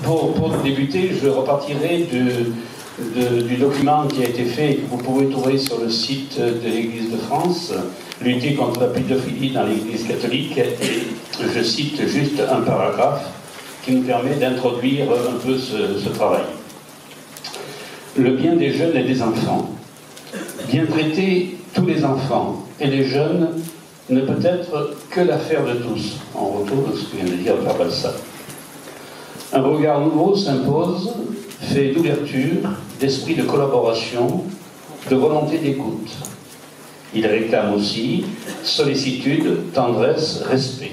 Pour débuter, je repartirai du document qui a été fait et que vous pouvez trouver sur le site de l'Église de France, lutter contre la pédophilie dans l'Église catholique. Et je cite juste un paragraphe qui nous permet d'introduire un peu ce travail. Le bien des jeunes et des enfants. Bien traiter tous les enfants et les jeunes ne peut être que l'affaire de tous. On retrouve ce que vient de dire Père Balsa. Un regard nouveau s'impose, fait d'ouverture, d'esprit de collaboration, de volonté d'écoute. Il réclame aussi sollicitude, tendresse, respect.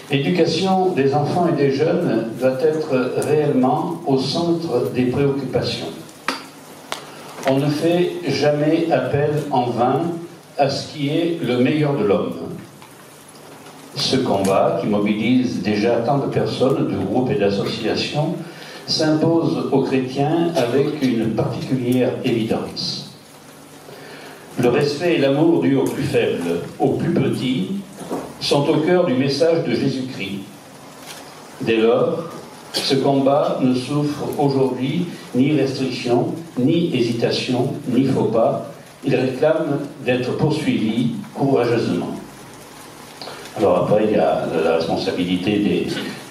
L'éducation des enfants et des jeunes doit être réellement au centre des préoccupations. On ne fait jamais appel en vain à ce qui est le meilleur de l'homme. Ce combat, qui mobilise déjà tant de personnes, de groupes et d'associations, s'impose aux chrétiens avec une particulière évidence. Le respect et l'amour dus aux plus faibles, aux plus petits, sont au cœur du message de Jésus-Christ. Dès lors, ce combat ne souffre aujourd'hui ni restriction, ni hésitation, ni faux pas. Il réclame d'être poursuivi courageusement. Alors après, il y a la responsabilité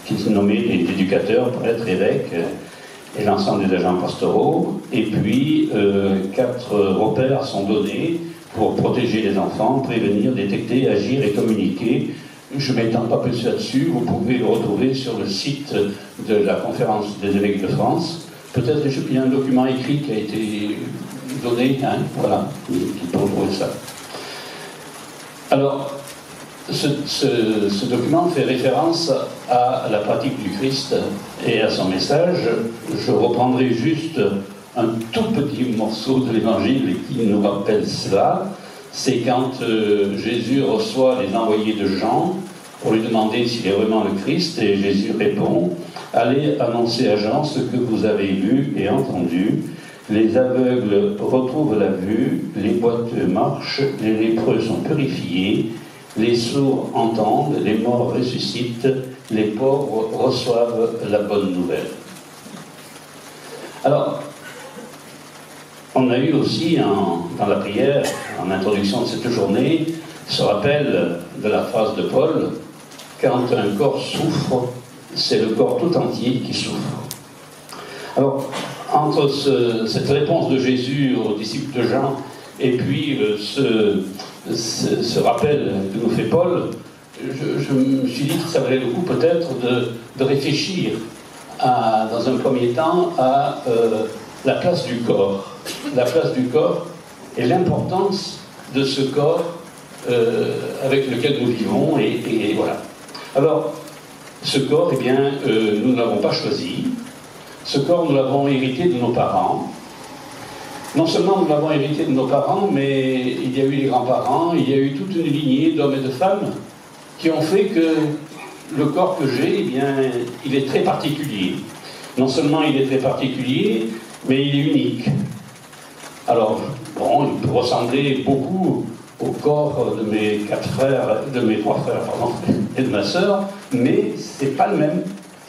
qui sont nommés des éducateurs, prêtres, évêques et l'ensemble des agents pastoraux. Et puis, 4 repères sont donnés pour protéger les enfants, prévenir, détecter, agir et communiquer. Je ne m'étends pas plus là-dessus, vous pouvez le retrouver sur le site de la conférence des évêques de France. Peut-être qu'il y a un document écrit qui a été donné, hein, voilà, qui peut retrouver ça. Alors, ce document fait référence à la pratique du Christ et à son message. Je reprendrai juste un tout petit morceau de l'Évangile qui nous rappelle cela. C'est quand Jésus reçoit les envoyés de Jean pour lui demander s'il est vraiment le Christ, et Jésus répond « Allez annoncer à Jean ce que vous avez lu et entendu. Les aveugles retrouvent la vue, les boiteux marchent, les lépreux sont purifiés, les sourds entendent, les morts ressuscitent, les pauvres reçoivent la bonne nouvelle. » Alors, on a eu aussi dans la prière, en introduction de cette journée, ce rappel de la phrase de Paul, « Quand un corps souffre, c'est le corps tout entier qui souffre. » Alors, entre cette réponse de Jésus aux disciples de Jean et puis ce rappel que nous fait Paul, je me suis dit que ça valait le coup peut-être de réfléchir dans un premier temps à la place du corps. La place du corps et l'importance de ce corps avec lequel nous vivons, et voilà. Alors, ce corps, eh bien, nous ne l'avons pas choisi. Ce corps, nous l'avons hérité de nos parents. Non seulement nous l'avons hérité de nos parents, mais il y a eu les grands-parents, il y a eu toute une lignée d'hommes et de femmes qui ont fait que le corps que j'ai, eh bien, il est très particulier. Non seulement il est très particulier, mais il est unique. Alors, bon, il peut ressembler beaucoup au corps de mes 4 frères, de mes 3 frères, pardon, et de ma sœur, mais c'est pas le même.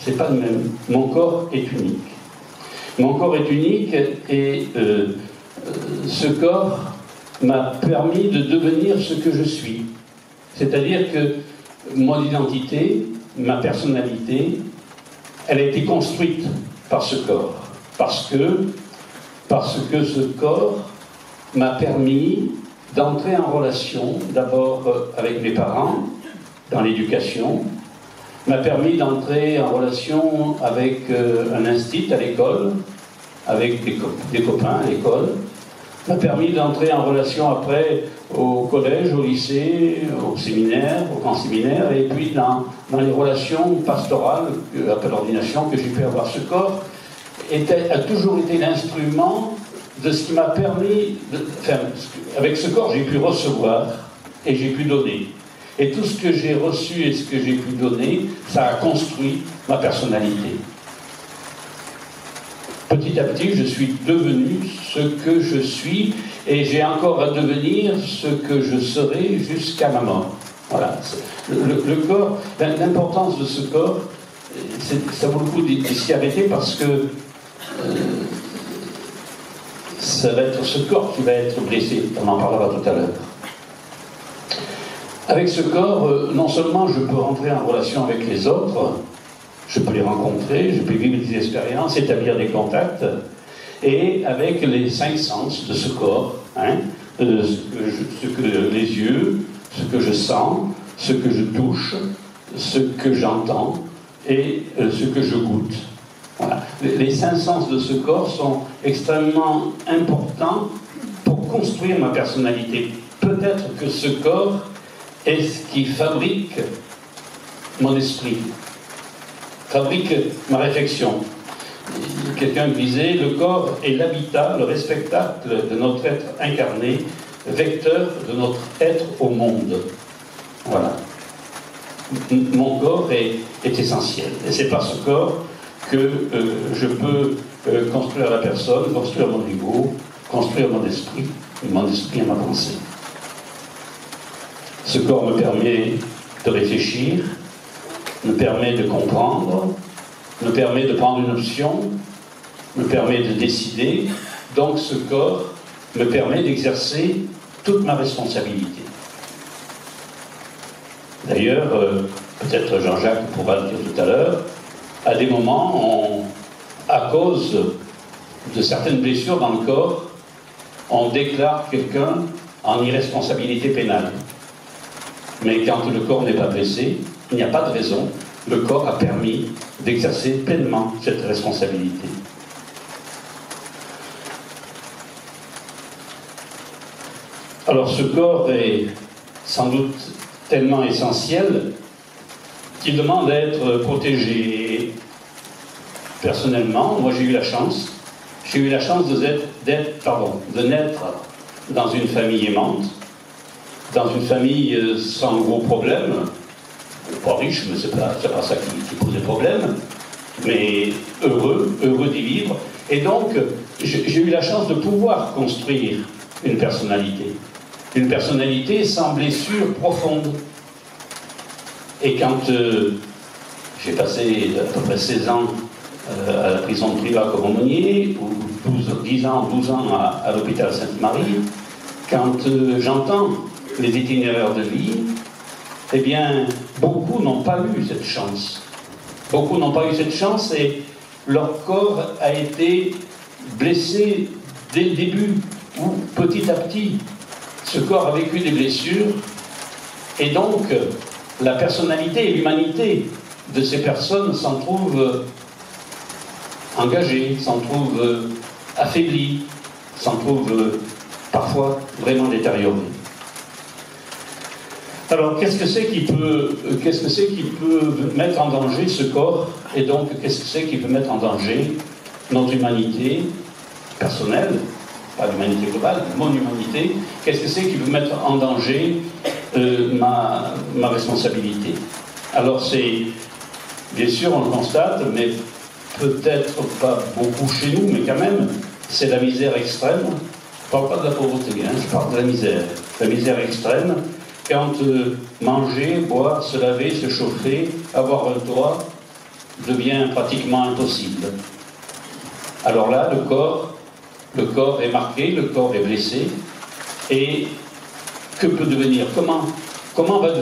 C'est pas le même. Mon corps est unique. Mon corps est unique et ce corps m'a permis de devenir ce que je suis. C'est-à-dire que mon identité, ma personnalité, elle a été construite par ce corps. Parce que ce corps m'a permis d'entrer en relation, d'abord avec mes parents, dans l'éducation, m'a permis d'entrer en relation avec un institut à l'école, avec des copains à l'école, m'a permis d'entrer en relation après au collège, au lycée, au séminaire, au grand séminaire, et puis dans les relations pastorales, après l'ordination, que j'ai pu avoir. Ce corps a toujours été l'instrument de ce qui m'a permis, avec ce corps j'ai pu recevoir et j'ai pu donner. Et tout ce que j'ai reçu et ce que j'ai pu donner, ça a construit ma personnalité. Petit à petit, je suis devenu ce que je suis, et j'ai encore à devenir ce que je serai jusqu'à ma mort. Voilà. Le corps, l'importance de ce corps, ça vaut le coup de s'y arrêter parce que ça va être ce corps qui va être blessé. On en parlera tout à l'heure. Avec ce corps, non seulement je peux rentrer en relation avec les autres, je peux les rencontrer, je peux vivre des expériences, établir des contacts, et avec les 5 sens de ce corps, hein, ce que les yeux, ce que je sens, ce que je touche, ce que j'entends et ce que je goûte. Voilà. Les 5 sens de ce corps sont extrêmement importants pour construire ma personnalité. Peut-être que ce corps est ce qui fabrique mon esprit, fabrique ma réflexion. Quelqu'un disait, le corps est l'habitat, le réceptacle de notre être incarné, vecteur de notre être au monde. Voilà. Mon corps est essentiel. Et c'est par ce corps que je peux construire la personne, construire mon ego, construire mon esprit et ma pensée. Ce corps me permet de réfléchir, me permet de comprendre, me permet de prendre une option, me permet de décider. Donc ce corps me permet d'exercer toute ma responsabilité. D'ailleurs, peut-être Jean-Jacques pourra le dire tout à l'heure, à des moments, à cause de certaines blessures dans le corps, on déclare quelqu'un en irresponsabilité pénale. Mais quand le corps n'est pas blessé, il n'y a pas de raison. Le corps a permis d'exercer pleinement cette responsabilité. Alors ce corps est sans doute tellement essentiel qu'il demande à être protégé. Personnellement, moi j'ai eu la chance de naître dans une famille aimante, dans une famille sans gros problèmes, pas riche, mais c'est pas ça qui posait problème, mais heureux d'y vivre. Et donc, j'ai eu la chance de pouvoir construire une personnalité sans blessure profonde. Et quand j'ai passé à peu près 16 ans à la prison de Privac-au-Aumônier, ou 12 ans à l'hôpital Sainte-Marie, quand j'entends les itinéraires de vie, eh bien, beaucoup n'ont pas eu cette chance. Beaucoup n'ont pas eu cette chance et leur corps a été blessé dès le début, ou petit à petit. Ce corps a vécu des blessures, et donc la personnalité et l'humanité de ces personnes s'en trouvent engagées, s'en trouvent affaiblies, s'en trouvent parfois vraiment détériorées. Alors, qu'est-ce que c'est qui peut mettre en danger ce corps, et donc qu'est-ce que c'est qui peut mettre en danger notre humanité personnelle, pas l'humanité globale, mon humanité? Qu'est-ce que c'est qui peut mettre en danger ma responsabilité? Alors c'est, bien sûr, on le constate, mais peut-être pas beaucoup chez nous, mais quand même, c'est la misère extrême. Je ne parle pas de la pauvreté, hein, je parle de la misère extrême. Quand manger, boire, se laver, se chauffer, avoir un toit devient pratiquement impossible. Alors là, le corps est marqué, le corps est blessé, et que peut devenir? Comment va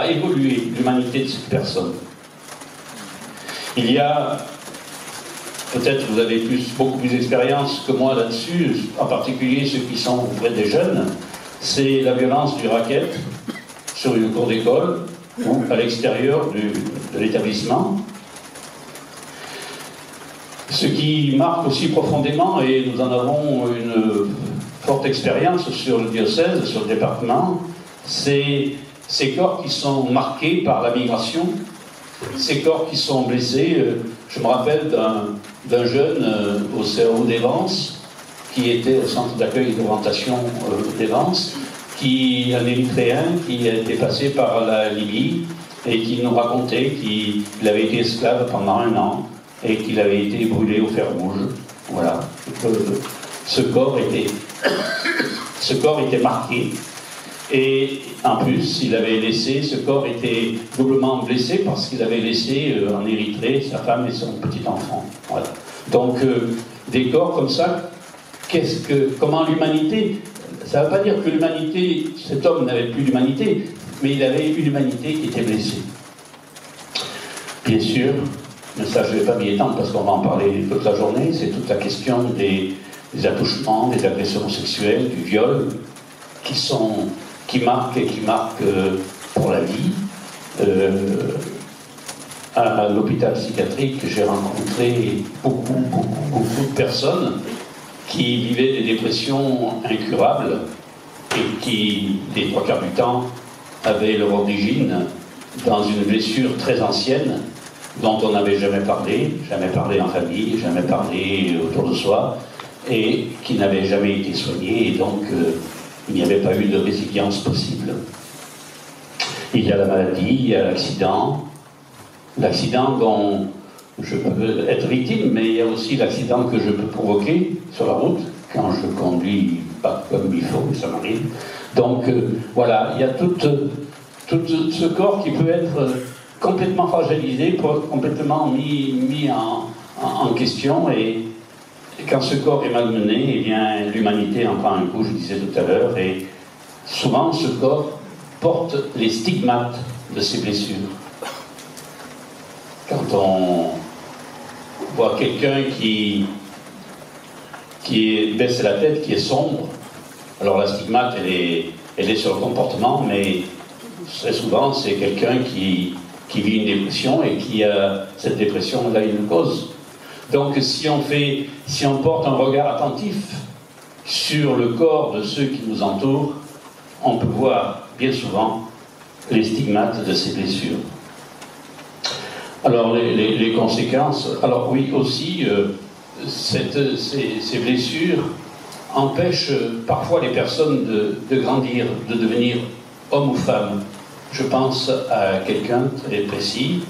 évoluer l'humanité de cette personne? Il y a, peut-être vous avez beaucoup plus d'expérience que moi là-dessus, en particulier ceux qui sont auprès des jeunes, c'est la violence du racket sur une cour d'école ou à l'extérieur de l'établissement. Ce qui marque aussi profondément, et nous en avons une forte expérience sur le diocèse, sur le département, c'est ces corps qui sont marqués par la migration, ces corps qui sont blessés. Je me rappelle d'un jeune au CAO d'Evance, qui était au centre d'accueil et d'orientation d'Evance, un Érythréen qui était passé par la Libye et qui nous racontait qu'il avait été esclave pendant 1 an et qu'il avait été brûlé au fer rouge. Voilà. Ce corps était marqué. Et en plus, ce corps était doublement blessé parce qu'il avait laissé en Érythrée sa femme et son petit enfant. Voilà. Donc, des corps comme ça, comment l'humanité, ça ne veut pas dire que l'humanité, cet homme n'avait plus d'humanité, mais il avait une humanité qui était blessée. Bien sûr, mais ça je ne vais pas m'y étendre parce qu'on va en parler toute la journée, c'est toute la question des attouchements, des agressions sexuelles, du viol, qui marquent pour la vie. À l'hôpital psychiatrique, j'ai rencontré beaucoup de personnes qui vivaient des dépressions incurables et qui, les trois quarts du temps, avaient leur origine dans une blessure très ancienne dont on n'avait jamais parlé en famille, jamais parlé autour de soi, et qui n'avait jamais été soignée, et donc il n'y avait pas eu de résilience possible. Il y a la maladie, il y a l'accident dont je peux être victime, mais il y a aussi l'accident que je peux provoquer sur la route, quand je conduis pas comme il faut, ça m'arrive. Donc voilà, il y a tout ce corps qui peut être complètement fragilisé, complètement mis en question, et quand ce corps est malmené, eh bien l'humanité en prend un coup, je disais tout à l'heure, et souvent ce corps porte les stigmates de ses blessures. Quand on voit quelqu'un qui baisse la tête, qui est sombre, alors la stigmate, elle est sur le comportement, mais très souvent, c'est quelqu'un qui vit une dépression et qui a cette dépression, elle a une cause. Donc si on porte un regard attentif sur le corps de ceux qui nous entourent, on peut voir bien souvent les stigmates de ces blessures. Alors les conséquences, alors oui aussi, ces blessures empêchent parfois les personnes de grandir, de devenir homme ou femme. Je pense à quelqu'un très précis,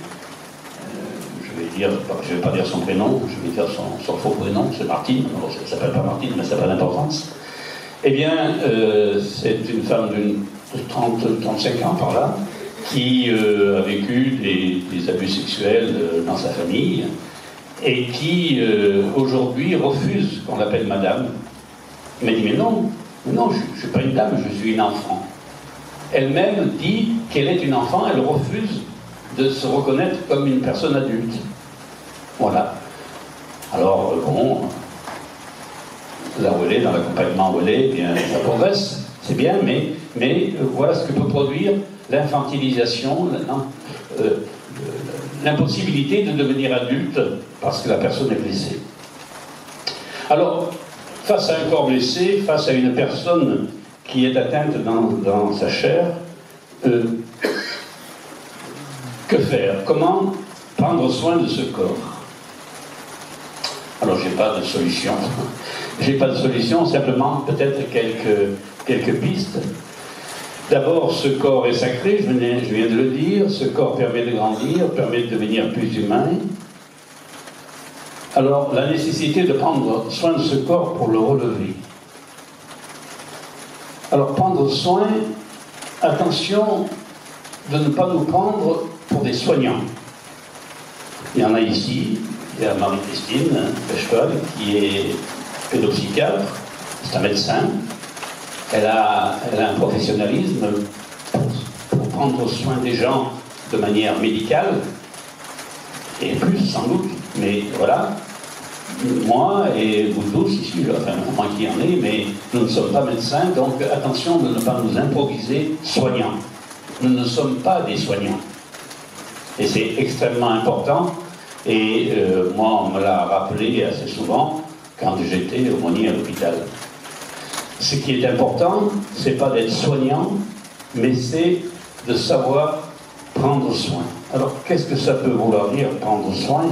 je ne vais pas dire son prénom, je vais dire son faux prénom, c'est Martine. Alors, ça ne s'appelle pas Martine, mais ça n'a pas d'importance. Eh bien, c'est une femme de 30-35 ans par là, qui a vécu des abus sexuels dans sa famille, et qui aujourd'hui refuse qu'on l'appelle madame. Elle m'a dit, mais non, je ne suis pas une dame, je suis une enfant. Elle-même dit qu'elle est une enfant, elle refuse de se reconnaître comme une personne adulte. Voilà. Alors, bon, là où elle est, dans l'accompagnement où elle est, bien, ça progresse, c'est bien, mais voilà ce que peut produire l'infantilisation, l'impossibilité de devenir adulte parce que la personne est blessée. Alors, face à un corps blessé, face à une personne qui est atteinte dans sa chair, que faire? Comment prendre soin de ce corps? Alors, j'ai pas de solution. J'ai pas de solution, simplement peut-être quelques pistes. D'abord, ce corps est sacré, je viens de le dire, ce corps permet de grandir, permet de devenir plus humain. Alors, la nécessité de prendre soin de ce corps pour le relever. Alors, prendre soin, attention de ne pas nous prendre pour des soignants. Il y en a ici, il y a Marie-Christine Pecheval, qui est pédopsychiatre, c'est un médecin. Elle a un professionnalisme pour prendre soin des gens de manière médicale, et plus sans doute, mais voilà. Moi et vous tous ici, enfin moi qui en ai, mais nous ne sommes pas médecins, donc attention de ne pas nous improviser soignants. Nous ne sommes pas des soignants. Et c'est extrêmement important, et moi on me l'a rappelé assez souvent quand j'étais aumônier à l'hôpital. Ce qui est important, c'est pas d'être soignant, mais c'est de savoir prendre soin. Alors qu'est-ce que ça peut vouloir dire, prendre soin ?